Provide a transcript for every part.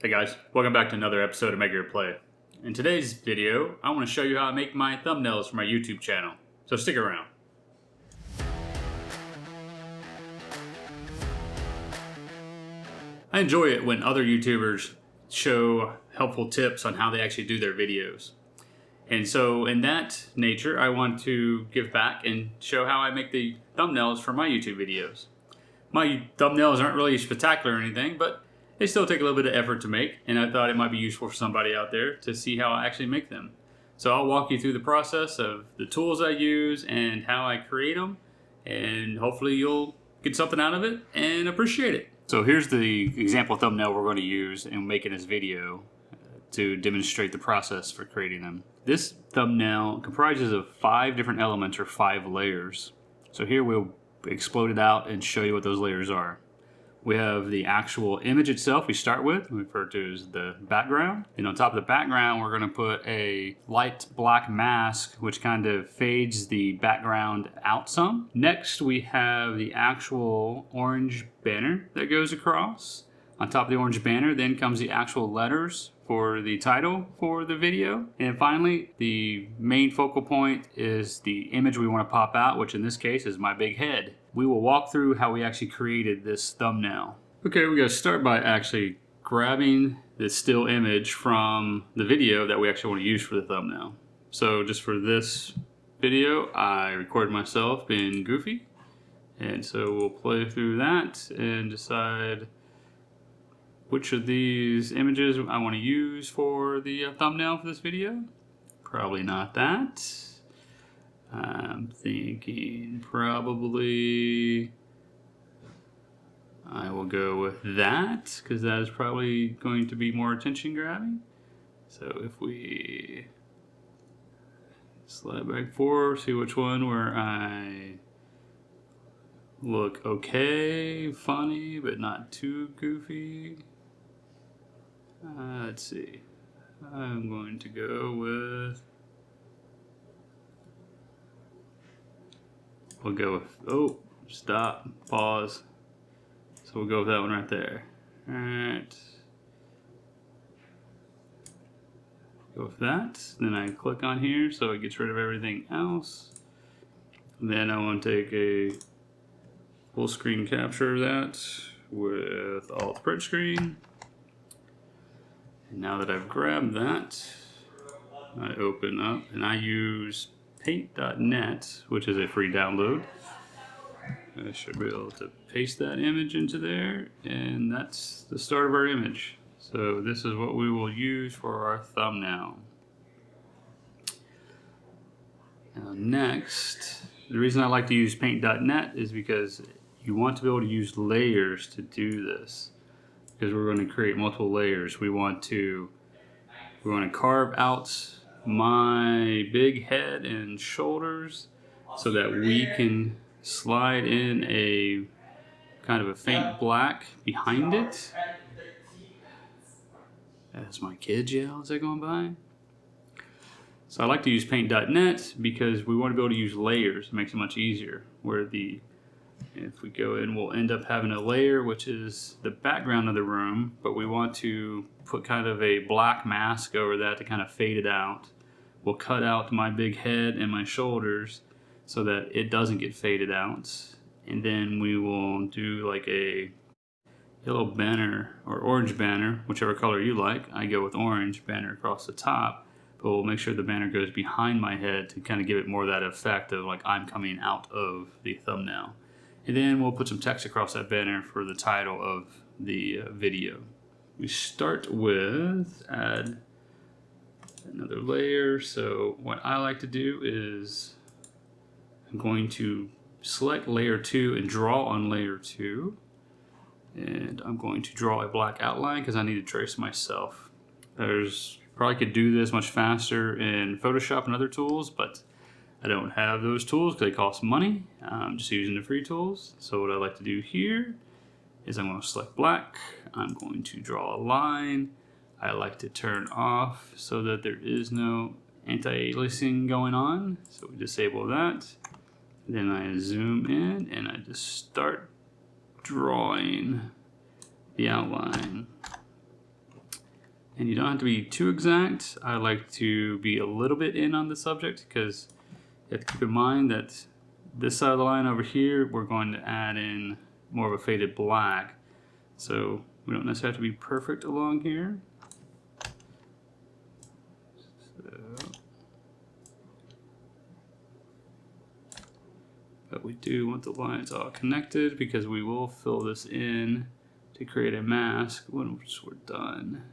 Hey guys, welcome back to another episode of Make Your Play. In today's video, I want to show you how I make my thumbnails for my YouTube channel. So stick around. I enjoy it when other YouTubers show helpful tips on how they actually do their videos. And so in that nature, I want to give back and show how I make the thumbnails for my YouTube videos. My thumbnails aren't really spectacular or anything, but they still take a little bit of effort to make, and I thought it might be useful for somebody out there to see how I actually make them. So I'll walk you through the process of the tools I use and how I create them, and hopefully you'll get something out of it and appreciate it. So here's the example thumbnail we're going to use in making this video to demonstrate the process for creating them. This thumbnail comprises of 5 different elements or 5 layers. So here we'll explode it out and show you what those layers are. We have the actual image itself we start with, we refer to as the background. And on top of the background, we're going to put a light black mask, which kind of fades the background out some. Next, we have the actual orange banner that goes across. On top of the orange banner, then comes the actual letters for the title for the video. And finally, the main focal point is the image we want to pop out, which in this case is my big head. We will walk through how we actually created this thumbnail. Okay, we gotta start by actually grabbing the still image from the video that we actually want to use for the thumbnail. So just for this video, I recorded myself being goofy. And so we'll play through that and decide which of these images I want to use for the thumbnail for this video. Probably not that. I'm thinking probably I will go with that because that is probably going to be more attention grabbing. So if we slide back forward, see which one where I look okay, funny, but not too goofy. Let's see. I'm going to go with, we'll go with, oh, stop, pause. So we'll go with that one right there. All right. Go with that. Then I click on here so it gets rid of everything else. And then I want to take a full screen capture of that with Alt print screen. And now that I've grabbed that, I open up and I use paint.net, which is a free download. I should be able to paste that image into there, and that's the start of our image. So this is what we will use for our thumbnail. Now next, the reason I like to use paint.net is because you want to be able to use layers to do this. Because we're going to create multiple layers. We want to carve out my big head and shoulders so that we can slide in a kind of a faint black behind it. As my kids yell as they're going by. So I like to use paint.net because we want to be able to use layers. It makes it much easier. Where if we go in, we'll end up having a layer which is the background of the room, but we want to put kind of a black mask over that to kind of fade it out. We'll cut out my big head and my shoulders so that it doesn't get faded out. And then we will do like a yellow banner or orange banner, whichever color you like. I go with orange banner across the top, but we'll make sure the banner goes behind my head to kind of give it more of that effect of like I'm coming out of the thumbnail. And then we'll put some text across that banner for the title of the video. We start with add another layer. So what I like to do is I'm going to select layer 2 and draw on layer 2. And I'm going to draw a black outline because I need to trace myself. Probably could do this much faster in Photoshop and other tools, but I don't have those tools because they cost money. I'm just using the free tools. So what I like to do here is I'm going to select black. I'm going to draw a line. I like to turn off so that there is no anti-aliasing going on. So we disable that. Then I zoom in and I just start drawing the outline. And you don't have to be too exact. I like to be a little bit in on the subject because you have to keep in mind that this side of the line over here, we're going to add in more of a faded black. So we don't necessarily have to be perfect along here. But we do want the lines all connected because we will fill this in to create a mask once we're done.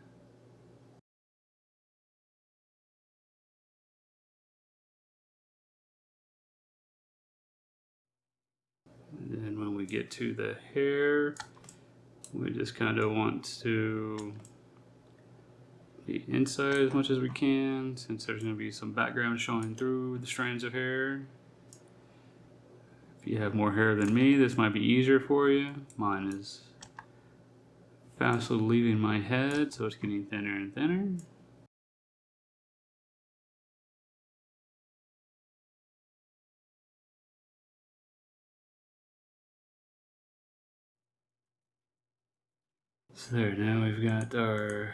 And then when we get to the hair, we just kind of want to be inside as much as we can, since there's going to be some background showing through the strands of hair. If you have more hair than me, this might be easier for you. Mine is fastly leaving my head, so it's getting thinner and thinner. So there, now we've got our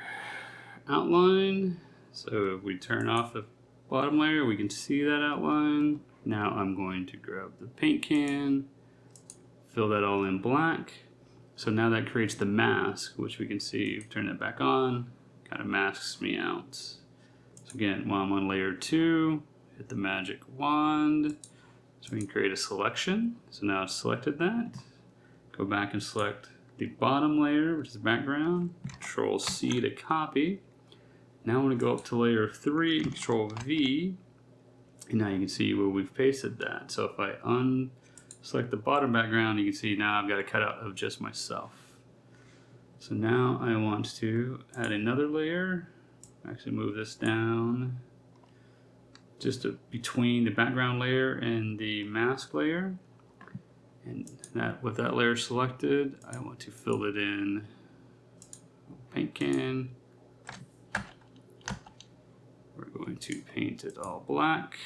outline. So if we turn off the bottom layer, we can see that outline. Now I'm going to grab the paint can, fill that all in black. So now that creates the mask, which we can see, turn it back on, kind of masks me out. So again, while I'm on layer 2, hit the magic wand, so we can create a selection. So now I've selected that. Go back and select the bottom layer, which is background. Control C to copy. Now I'm going to go up to layer 3, Control V, and now you can see where we've pasted that. So if I unselect the bottom background, you can see now I've got a cutout of just myself. So now I want to add another layer. Actually move this down just between the background layer and the mask layer. And that, with that layer selected, I want to fill it in. Paint can. We're going to paint it all black.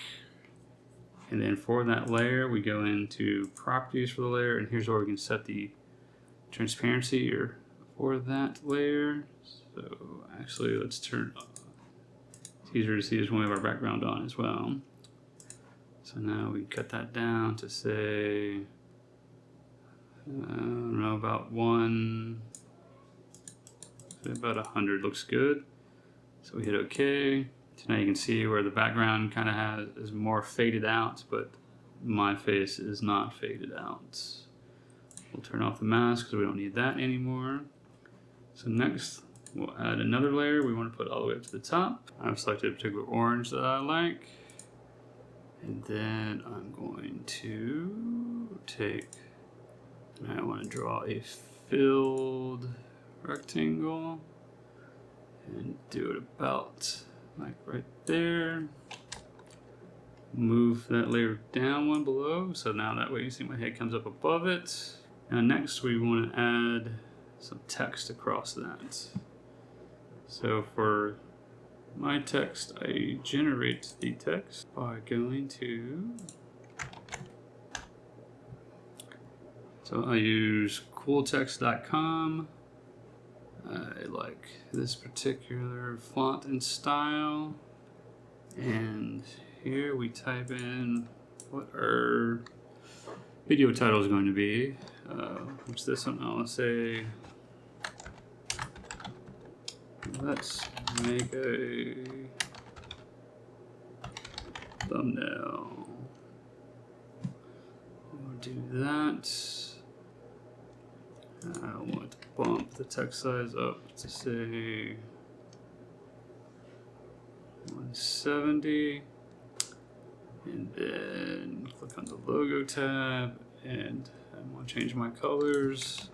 And then for that layer, we go into properties for the layer, and here's where we can set the transparency for that layer. So actually, let's turn. It's easier to see this when we have our background on as well. So now we cut that down to say, I don't know, about 100 looks good. So we hit OK. So now you can see where the background kind of is more faded out, but my face is not faded out. We'll turn off the mask because we don't need that anymore. So next, we'll add another layer. We want to put all the way up to the top. I've selected a particular orange that I like. And then I'm going to I want to draw a filled rectangle and do it about like right there. Move that layer down one below, so now that way you see my head comes up above it. Now next we want to add some text across that. So for my text, I generate the text by going to, so I use cooltext.com. I like this particular font and style. And here we type in what our video title is going to be. Which this one, I'll say, let's make a thumbnail. We'll do that. I want to bump the text size up to say 170, and then click on the logo tab, and I want to change my colors.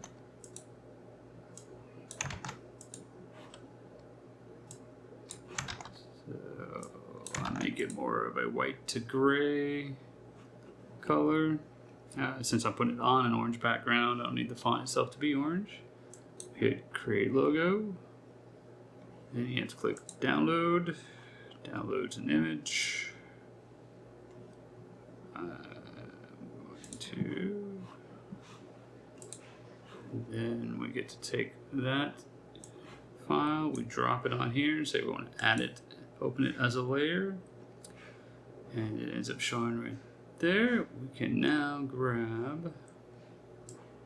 So I'll make it more of a white to gray color. Since I'm putting it on an orange background, I don't need the font itself to be orange. Hit create logo. Then you have to click download. Downloads an image. Then we get to take that file, we drop it on here and say we want to add it, open it as a layer, and it ends up showing right there. We can now grab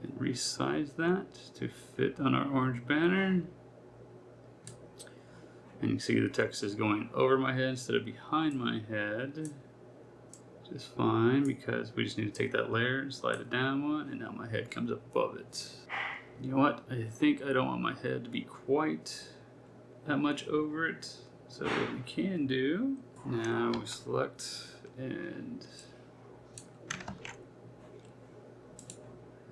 and resize that to fit on our orange banner. And you can see the text is going over my head instead of behind my head. Which is fine because we just need to take that layer and slide it down one, and now my head comes up above it. You know what? I think I don't want my head to be quite that much over it. So what we can do, now we select and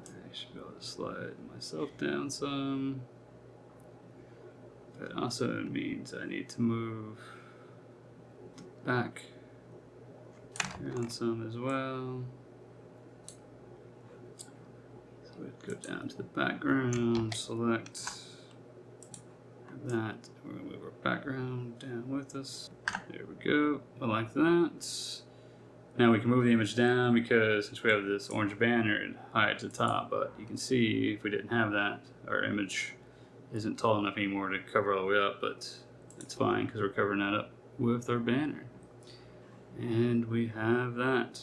I should be able to slide myself down some. That also means I need to move back around some as well. So we'd go down to the background, select that. We're going to move our background down with us. There we go. I like that. Now we can move the image down because since we have this orange banner, it hides the top. But you can see if we didn't have that, our image isn't tall enough anymore to cover all the way up, but it's fine because we're covering that up with our banner. And we have that.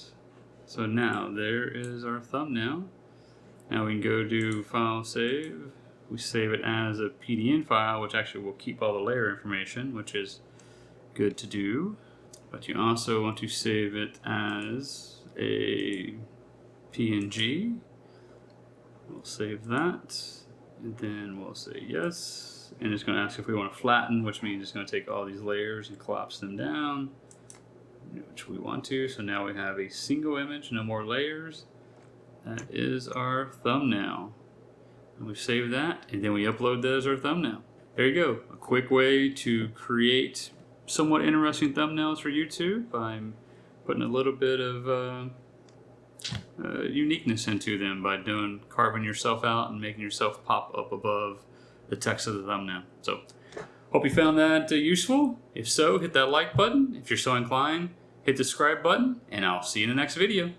So now there is our thumbnail. Now we can go do File, Save. We save it as a PDN file, which actually will keep all the layer information, which is good to do. But you also want to save it as a PNG. We'll save that. And then we'll say yes. And it's going to ask if we want to flatten, which means it's going to take all these layers and collapse them down, which we want to. So now we have a single image, no more layers. That is our thumbnail. And we save that, and then we upload that as our thumbnail. There you go. A quick way to create somewhat interesting thumbnails for YouTube by putting a little bit of uniqueness into them by carving yourself out and making yourself pop up above the text of the thumbnail. So hope you found that useful. If so, hit that like button. If you're so inclined, hit the subscribe button, and I'll see you in the next video.